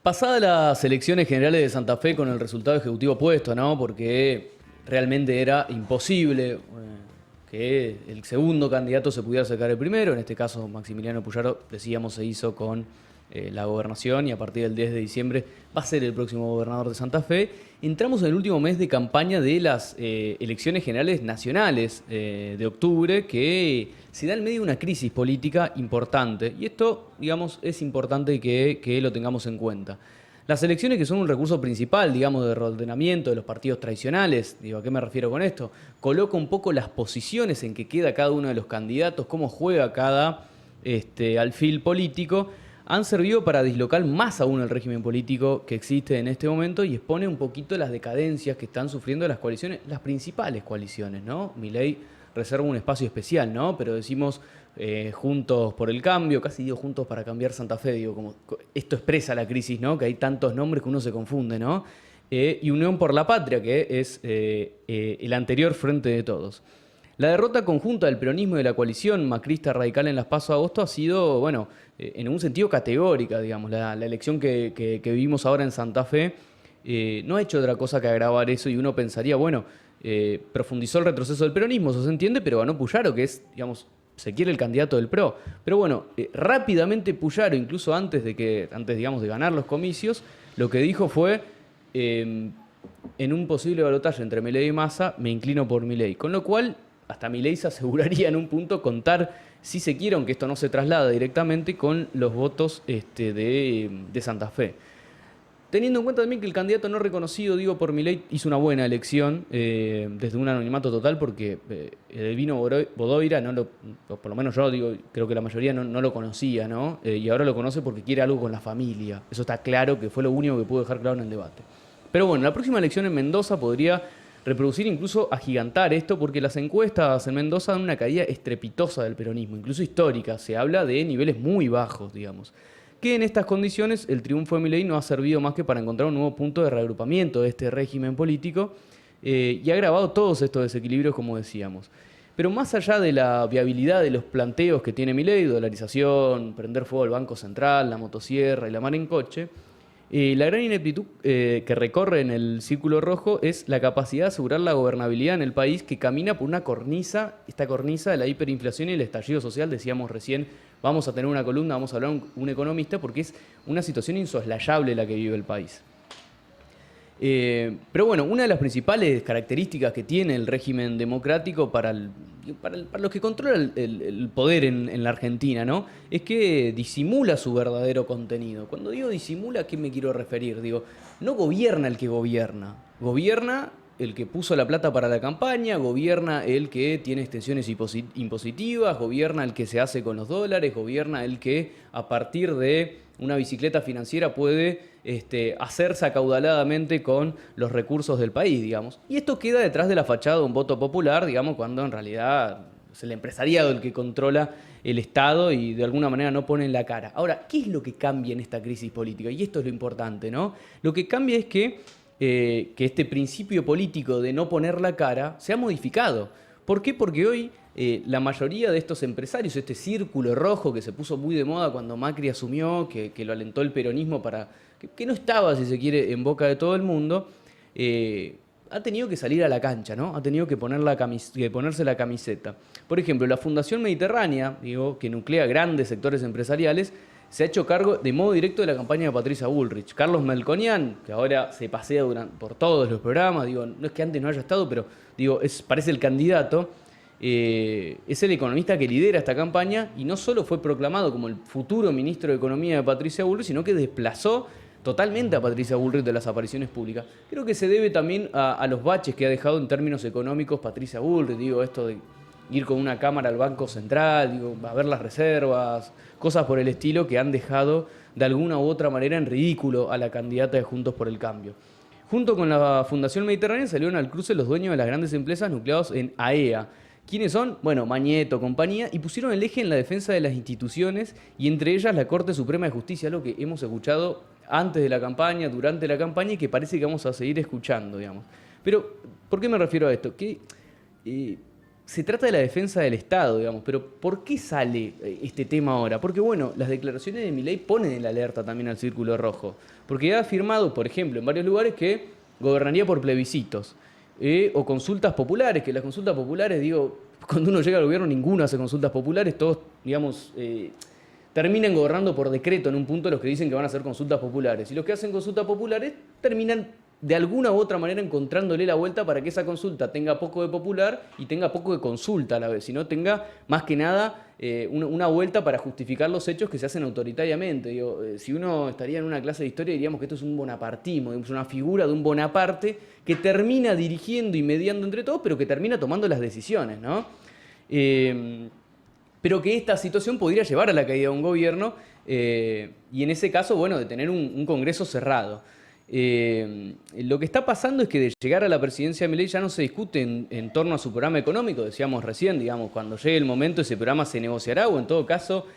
Pasadas las elecciones generales de Santa Fe con el resultado ejecutivo puesto, ¿no? Porque realmente era imposible que el segundo candidato se pudiera sacar el primero. En este caso, Maximiliano Puyaro, decíamos, se hizo con la gobernación y a partir del 10 de diciembre va a ser el próximo gobernador de Santa Fe. Entramos en el último mes de campaña de las elecciones generales nacionales de octubre, que se da en medio de una crisis política importante. Y esto, digamos, es importante que lo tengamos en cuenta. Las elecciones, que son un recurso principal, digamos, de reordenamiento de los partidos tradicionales, digo, ¿a qué me refiero con esto? Coloca un poco las posiciones en que queda cada uno de los candidatos, cómo juega cada alfil político, han servido para dislocar más aún el régimen político que existe en este momento y expone un poquito las decadencias que están sufriendo las coaliciones, las principales coaliciones, ¿no? Milei reserva un espacio especial, ¿no? Pero decimos Juntos por el Cambio, casi digo Juntos para Cambiar Santa Fe, digo, como esto expresa la crisis, ¿no? Que hay tantos nombres que uno se confunde, ¿no? Y Unión por la Patria, que es el anterior Frente de Todos. La derrota conjunta del peronismo y de la coalición macrista radical en las PASO de agosto ha sido, bueno, en un sentido categórica, digamos. La elección que vivimos ahora en Santa Fe no ha hecho otra cosa que agravar eso y uno pensaría, bueno, profundizó el retroceso del peronismo, eso se entiende, pero ganó Puyaro, que es, digamos, se quiere el candidato del PRO. Pero bueno, rápidamente Puyaro, incluso antes, digamos, de ganar los comicios, lo que dijo fue, en un posible balotaje entre Milei y Massa, me inclino por Milei. Con lo cual, hasta Milei se aseguraría en un punto contar, si se quiere, aunque esto no se traslada directamente, con los votos de Santa Fe. Teniendo en cuenta también que el candidato no reconocido, digo, por Milei, hizo una buena elección desde un anonimato total, porque Delvino Bodoira, por lo menos yo digo, creo que la mayoría no lo conocía, ¿no? Y ahora lo conoce porque quiere algo con la familia. Eso está claro, que fue lo único que pudo dejar claro en el debate. Pero bueno, la próxima elección en Mendoza podría reproducir, incluso agigantar esto, porque las encuestas en Mendoza dan una caída estrepitosa del peronismo, incluso histórica. Se habla de niveles muy bajos, digamos. Que en estas condiciones el triunfo de Milei no ha servido más que para encontrar un nuevo punto de reagrupamiento de este régimen político y ha agravado todos estos desequilibrios, como decíamos. Pero más allá de la viabilidad de los planteos que tiene Milei, dolarización, prender fuego al Banco Central, la motosierra y la mar en coche, la gran ineptitud que recorre en el círculo rojo es la capacidad de asegurar la gobernabilidad en el país, que camina por una cornisa, esta cornisa de la hiperinflación y el estallido social. Decíamos recién, vamos a tener una columna, vamos a hablar con un economista, porque es una situación insoslayable la que vive el país. Pero bueno, una de las principales características que tiene el régimen democrático para los que controlan el poder en la Argentina, ¿no? Es que disimula su verdadero contenido. Cuando digo disimula, ¿a qué me quiero referir? Digo, no gobierna el que gobierna, gobierna el que puso la plata para la campaña, gobierna el que tiene extensiones impositivas, gobierna el que se hace con los dólares, gobierna el que a partir de una bicicleta financiera puede hacerse acaudaladamente con los recursos del país, digamos. Y esto queda detrás de la fachada de un voto popular, digamos, cuando en realidad es el empresariado el que controla el Estado y de alguna manera no pone en la cara. Ahora, ¿qué es lo que cambia en esta crisis política? Y esto es lo importante, ¿no? Lo que cambia es que este principio político de no poner la cara se ha modificado. ¿Por qué? Porque hoy la mayoría de estos empresarios, este círculo rojo que se puso muy de moda cuando Macri asumió, que lo alentó el peronismo que no estaba, si se quiere, en boca de todo el mundo, ha tenido que salir a la cancha, ¿no? Ha tenido que ponerse la camiseta. Por ejemplo, la Fundación Mediterránea, digo, que nuclea grandes sectores empresariales, se ha hecho cargo de modo directo de la campaña de Patricia Bullrich. Carlos Melconian, que ahora se pasea por todos los programas, digo, no es que antes no haya estado, pero digo, parece el candidato, es el economista que lidera esta campaña y no solo fue proclamado como el futuro ministro de Economía de Patricia Bullrich, sino que desplazó totalmente a Patricia Bullrich de las apariciones públicas. Creo que se debe también a los baches que ha dejado en términos económicos Patricia Bullrich, digo, esto de ir con una cámara al Banco Central, digo, a ver las reservas, cosas por el estilo que han dejado de alguna u otra manera en ridículo a la candidata de Juntos por el Cambio. Junto con la Fundación Mediterránea salieron al cruce los dueños de las grandes empresas nucleados en AEA. ¿Quiénes son? Bueno, Mañeto, compañía, y pusieron el eje en la defensa de las instituciones y entre ellas la Corte Suprema de Justicia, lo que hemos escuchado antes de la campaña, durante la campaña y que parece que vamos a seguir escuchando, digamos. Pero, ¿por qué me refiero a esto? Que se trata de la defensa del Estado, digamos, pero ¿por qué sale este tema ahora? Porque, bueno, las declaraciones de Milei ponen en la alerta también al Círculo Rojo, porque ha afirmado, por ejemplo, en varios lugares que gobernaría por plebiscitos o consultas populares, que las consultas populares, digo, cuando uno llega al gobierno ninguno hace consultas populares, todos, digamos, terminan gobernando por decreto en un punto los que dicen que van a hacer consultas populares. Y los que hacen consultas populares terminan de alguna u otra manera encontrándole la vuelta para que esa consulta tenga poco de popular y tenga poco de consulta a la vez, sino tenga más que nada una vuelta para justificar los hechos que se hacen autoritariamente. Digo, si uno estaría en una clase de historia diríamos que esto es un bonapartismo, es una figura de un Bonaparte que termina dirigiendo y mediando entre todos, pero que termina tomando las decisiones, ¿no? Pero que esta situación podría llevar a la caída de un gobierno y en ese caso, bueno, de tener un Congreso cerrado. Lo que está pasando es que de llegar a la presidencia de Milei ya no se discute en torno a su programa económico, decíamos recién, digamos, cuando llegue el momento ese programa se negociará o en todo caso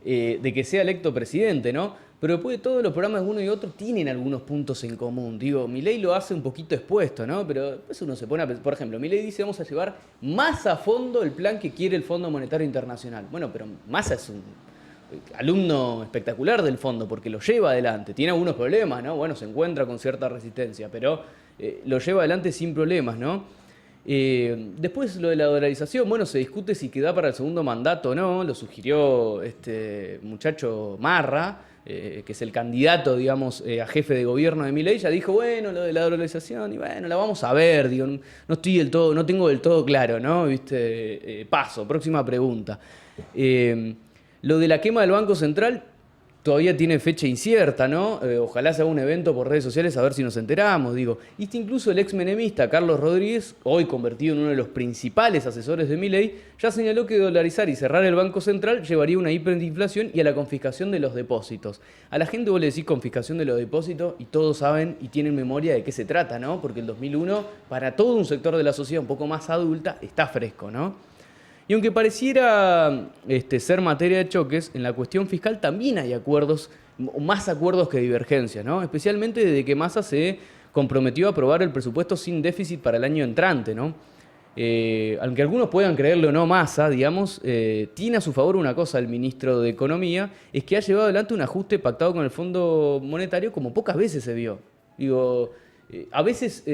de que sea electo presidente, ¿no? Pero después de todo los programas de uno y otro tienen algunos puntos en común. Digo, Milei lo hace un poquito expuesto, ¿no? Pero después uno se pone a pensar, por ejemplo, Milei dice vamos a llevar más a fondo el plan que quiere el Fondo Monetario Internacional. Bueno, pero Massa es un alumno espectacular del fondo porque lo lleva adelante. Tiene algunos problemas, ¿no? Bueno, se encuentra con cierta resistencia, pero lo lleva adelante sin problemas, ¿no? Después lo de la dolarización, bueno, se discute si queda para el segundo mandato o no, lo sugirió este muchacho Marra, que es el candidato, digamos, a jefe de gobierno de Milei, ya dijo, bueno, lo de la dolarización, y bueno, la vamos a ver, digo, no estoy del todo, no tengo del todo claro, ¿no? ¿Viste? Paso, próxima pregunta. Lo de la quema del Banco Central todavía tiene fecha incierta, ¿no? Ojalá se haga un evento por redes sociales a ver si nos enteramos, digo. Y incluso el ex menemista Carlos Rodríguez, hoy convertido en uno de los principales asesores de Milei, ya señaló que dolarizar y cerrar el Banco Central llevaría a una hiperinflación y a la confiscación de los depósitos. A la gente vos le decís confiscación de los depósitos y todos saben y tienen memoria de qué se trata, ¿no? Porque el 2001, para todo un sector de la sociedad un poco más adulta, está fresco, ¿no? Y aunque pareciera ser materia de choques, en la cuestión fiscal también hay acuerdos, más acuerdos que divergencias, ¿no? Especialmente desde que Massa se comprometió a aprobar el presupuesto sin déficit para el año entrante, ¿no? Aunque algunos puedan creerlo o no, Massa, digamos, tiene a su favor una cosa el ministro de Economía, es que ha llevado adelante un ajuste pactado con el Fondo Monetario como pocas veces se vio. Digo, a veces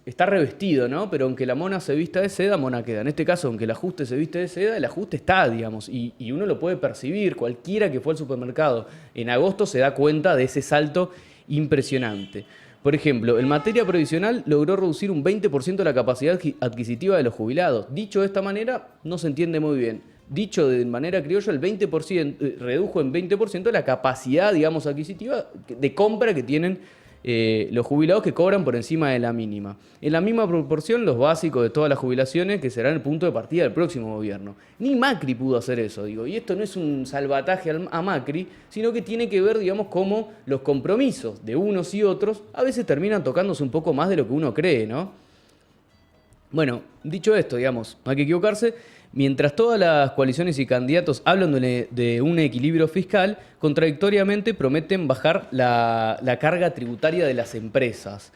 está revestido, ¿no? Pero aunque la mona se vista de seda, mona queda. En este caso, aunque el ajuste se viste de seda, el ajuste está, digamos, y uno lo puede percibir. Cualquiera que fue al supermercado en agosto se da cuenta de ese salto impresionante. Por ejemplo, en materia provisional logró reducir un 20% la capacidad adquisitiva de los jubilados. Dicho de esta manera, no se entiende muy bien. Dicho de manera criolla, el 20%, redujo en 20% la capacidad, digamos, adquisitiva de compra que tienen los jubilados que cobran por encima de la mínima. En la misma proporción, los básicos de todas las jubilaciones, que serán el punto de partida del próximo gobierno. Ni Macri pudo hacer eso, digo. Y esto no es un salvataje a Macri, sino que tiene que ver, digamos, cómo los compromisos de unos y otros a veces terminan tocándose un poco más de lo que uno cree, ¿no? Bueno, dicho esto, digamos, no hay que equivocarse. Mientras todas las coaliciones y candidatos hablan de un equilibrio fiscal, contradictoriamente prometen bajar la carga tributaria de las empresas.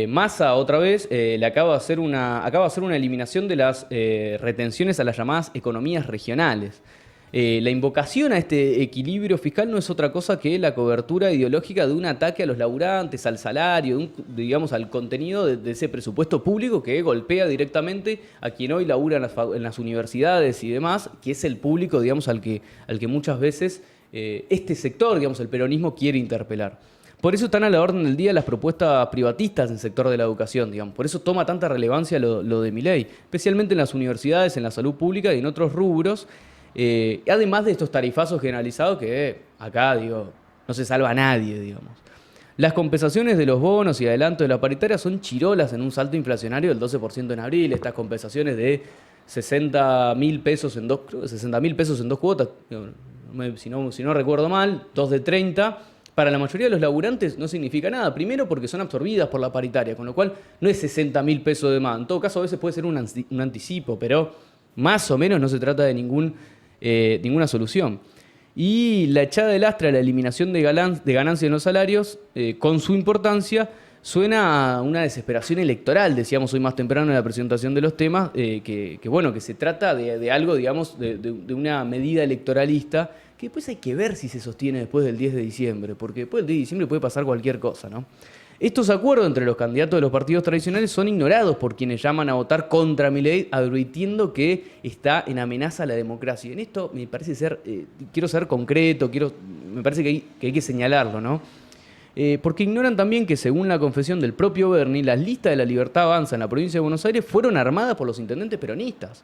Massa, otra vez, acaba de hacer una eliminación de las retenciones a las llamadas economías regionales. La invocación a este equilibrio fiscal no es otra cosa que la cobertura ideológica de un ataque a los laburantes, al salario, digamos, al contenido de ese presupuesto público que golpea directamente a quien hoy labura en las universidades y demás, que es el público, digamos, al que muchas veces este sector, digamos, el peronismo quiere interpelar. Por eso están a la orden del día las propuestas privatistas en el sector de la educación, digamos. Por eso toma tanta relevancia lo de Milei, especialmente en las universidades, en la salud pública y en otros rubros. Además de estos tarifazos generalizados que acá, digo, no se salva a nadie, digamos. Las compensaciones de los bonos y adelantos de la paritaria son chirolas en un salto inflacionario del 12% en abril. Estas compensaciones de 60.000 pesos en dos cuotas, si no recuerdo mal, 2 de 30. Para la mayoría de los laburantes no significa nada. Primero porque son absorbidas por la paritaria, con lo cual no es 60.000 pesos de más. En todo caso a veces puede ser un anticipo, pero más o menos no se trata de ninguna solución. Y la echada de lastre a la eliminación de ganancias en los salarios, con su importancia, suena a una desesperación electoral, decíamos hoy más temprano en la presentación de los temas, bueno, que se trata de algo, digamos, de una medida electoralista que después hay que ver si se sostiene después del 10 de diciembre, porque después del 10 de diciembre puede pasar cualquier cosa, ¿no? Estos acuerdos entre los candidatos de los partidos tradicionales son ignorados por quienes llaman a votar contra Milei, advirtiendo que está en amenaza la democracia. En esto me parece quiero ser concreto, me parece que hay que señalarlo, ¿no? Porque ignoran también que, según la confesión del propio Bernie, las listas de la Libertad Avanza en la provincia de Buenos Aires fueron armadas por los intendentes peronistas.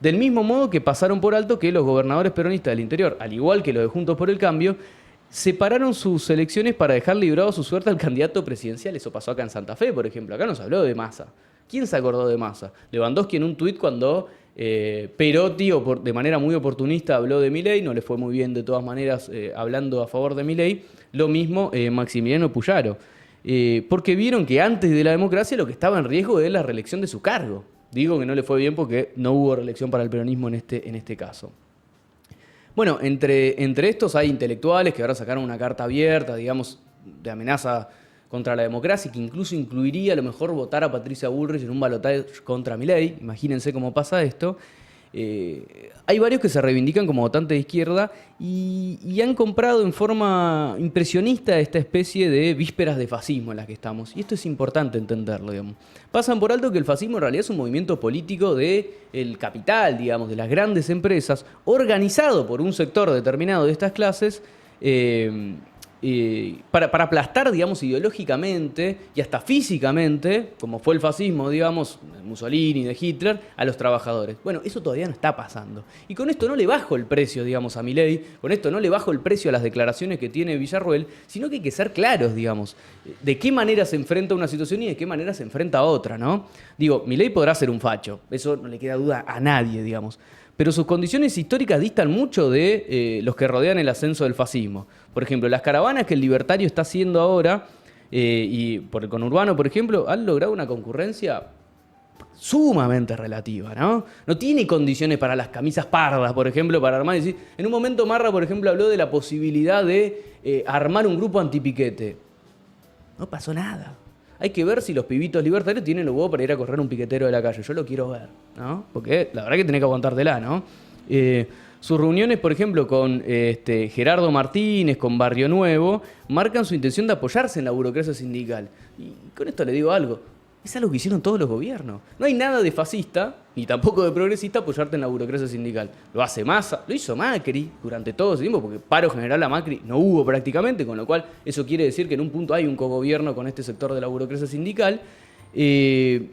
Del mismo modo que pasaron por alto que los gobernadores peronistas del interior, al igual que los de Juntos por el Cambio, separaron sus elecciones para dejar librado su suerte al candidato presidencial. Eso pasó acá en Santa Fe, por ejemplo. Acá nos habló de Massa. ¿Quién se acordó de Massa? Lewandowski en un tuit cuando Perotti, de manera muy oportunista, habló de Milei, no le fue muy bien de todas maneras hablando a favor de Milei. Lo mismo Maximiliano Puyaro. Porque vieron que antes de la democracia lo que estaba en riesgo es la reelección de su cargo. Digo que no le fue bien porque no hubo reelección para el peronismo en este caso. Bueno, entre estos hay intelectuales que ahora sacaron una carta abierta, digamos, de amenaza contra la democracia, que incluso incluiría a lo mejor votar a Patricia Bullrich en un balotaje contra Milei. Imagínense cómo pasa esto. Hay varios que se reivindican como votantes de izquierda y han comprado en forma impresionista esta especie de vísperas de fascismo en las que estamos. Y esto es importante entenderlo, digamos. Pasan por alto que el fascismo en realidad es un movimiento político del capital, digamos, de las grandes empresas, organizado por un sector determinado de estas clases, para aplastar, digamos, ideológicamente y hasta físicamente, como fue el fascismo, digamos, de Mussolini, de Hitler, a los trabajadores. Bueno, eso todavía no está pasando. Y con esto no le bajo el precio, digamos, a Milei, con esto no le bajo el precio a las declaraciones que tiene Villarroel, sino que hay que ser claros, digamos, de qué manera se enfrenta a una situación y de qué manera se enfrenta a otra, ¿no? Digo, Milei podrá ser un facho, eso no le queda duda a nadie, digamos. Pero sus condiciones históricas distan mucho de los que rodean el ascenso del fascismo. Por ejemplo, las caravanas que el libertario está haciendo ahora, y por el conurbano, por ejemplo, han logrado una concurrencia sumamente relativa, ¿no? No tiene condiciones para las camisas pardas, por ejemplo, para armar. En un momento Marra, por ejemplo, habló de la posibilidad de armar un grupo antipiquete. No pasó nada. Hay que ver si los pibitos libertarios tienen los huevos para ir a correr un piquetero de la calle. Yo lo quiero ver, ¿no? Porque la verdad que tenés que aguantártela, ¿no? Sus reuniones, por ejemplo, con Gerardo Martínez, con Barrio Nuevo, marcan su intención de apoyarse en la burocracia sindical. Y con esto le digo algo. Es algo que hicieron todos los gobiernos. No hay nada de fascista, ni tampoco de progresista, apoyarte en la burocracia sindical. Lo hace Massa, lo hizo Macri durante todo ese tiempo, porque paro general a Macri no hubo prácticamente, con lo cual eso quiere decir que en un punto hay un cogobierno con este sector de la burocracia sindical. Y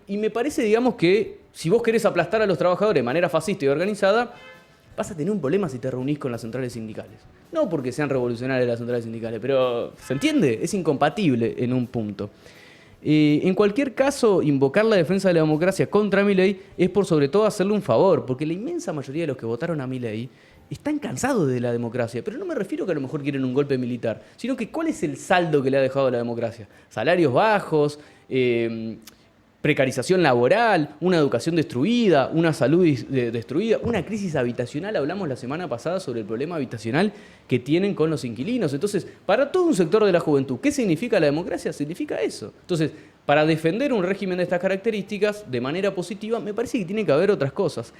me parece, digamos, que si vos querés aplastar a los trabajadores de manera fascista y organizada, vas a tener un problema si te reunís con las centrales sindicales. No porque sean revolucionarias las centrales sindicales, pero ¿se entiende? Es incompatible en un punto. En cualquier caso, invocar la defensa de la democracia contra Milei es por sobre todo hacerle un favor, porque la inmensa mayoría de los que votaron a Milei están cansados de la democracia, pero no me refiero que a lo mejor quieren un golpe militar, sino que ¿cuál es el saldo que le ha dejado la democracia? Salarios bajos, precarización laboral, una educación destruida, una salud destruida, una crisis habitacional. Hablamos la semana pasada sobre el problema habitacional que tienen con los inquilinos. Entonces, para todo un sector de la juventud, ¿qué significa la democracia? Significa eso. Entonces, para defender un régimen de estas características de manera positiva, me parece que tiene que haber otras cosas.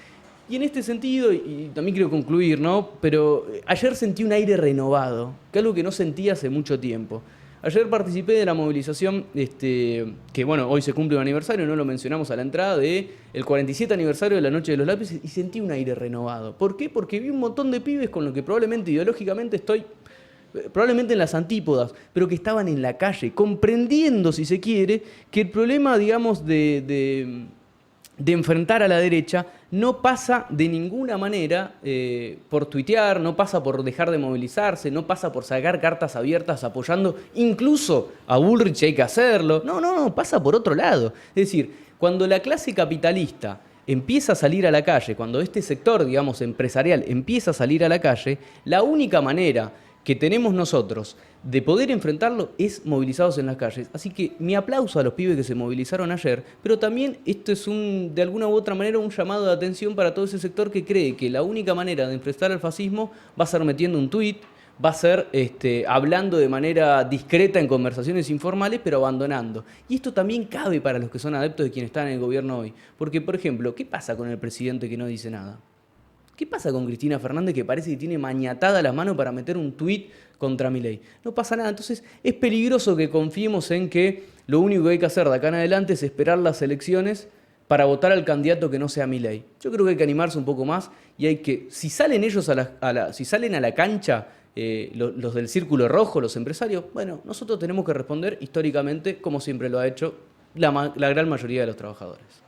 Y en este sentido, y también quiero concluir, ¿no? Pero ayer sentí un aire renovado, que es algo que no sentía hace mucho tiempo. Ayer participé de la movilización, que bueno, hoy se cumple un aniversario, no lo mencionamos a la entrada, del 47 aniversario de la Noche de los Lápices, y sentí un aire renovado. ¿Por qué? Porque vi un montón de pibes con los que probablemente ideológicamente estoy, probablemente en las antípodas, pero que estaban en la calle, comprendiendo, si se quiere, que el problema, digamos, de enfrentar a la derecha no pasa de ninguna manera por tuitear, no pasa por dejar de movilizarse, no pasa por sacar cartas abiertas apoyando incluso a Bullrich, hay que hacerlo. No, pasa por otro lado. Es decir, cuando la clase capitalista empieza a salir a la calle, cuando este sector, digamos, empresarial empieza a salir a la calle, la única manera que tenemos nosotros de poder enfrentarlo es movilizados en las calles. Así que mi aplauso a los pibes que se movilizaron ayer, pero también esto es de alguna u otra manera un llamado de atención para todo ese sector que cree que la única manera de enfrentar al fascismo va a ser metiendo un tuit, va a ser hablando de manera discreta en conversaciones informales, pero abandonando. Y esto también cabe para los que son adeptos de quienes están en el gobierno hoy. Porque, por ejemplo, ¿qué pasa con el presidente que no dice nada? ¿Qué pasa con Cristina Fernández que parece que tiene mañatada las manos para meter un tuit contra Milei? No pasa nada. Entonces es peligroso que confiemos en que lo único que hay que hacer de acá en adelante es esperar las elecciones para votar al candidato que no sea Milei. Yo creo que hay que animarse un poco más y hay que, si salen ellos si salen a la cancha, los del círculo rojo, los empresarios, bueno, nosotros tenemos que responder históricamente como siempre lo ha hecho la gran mayoría de los trabajadores.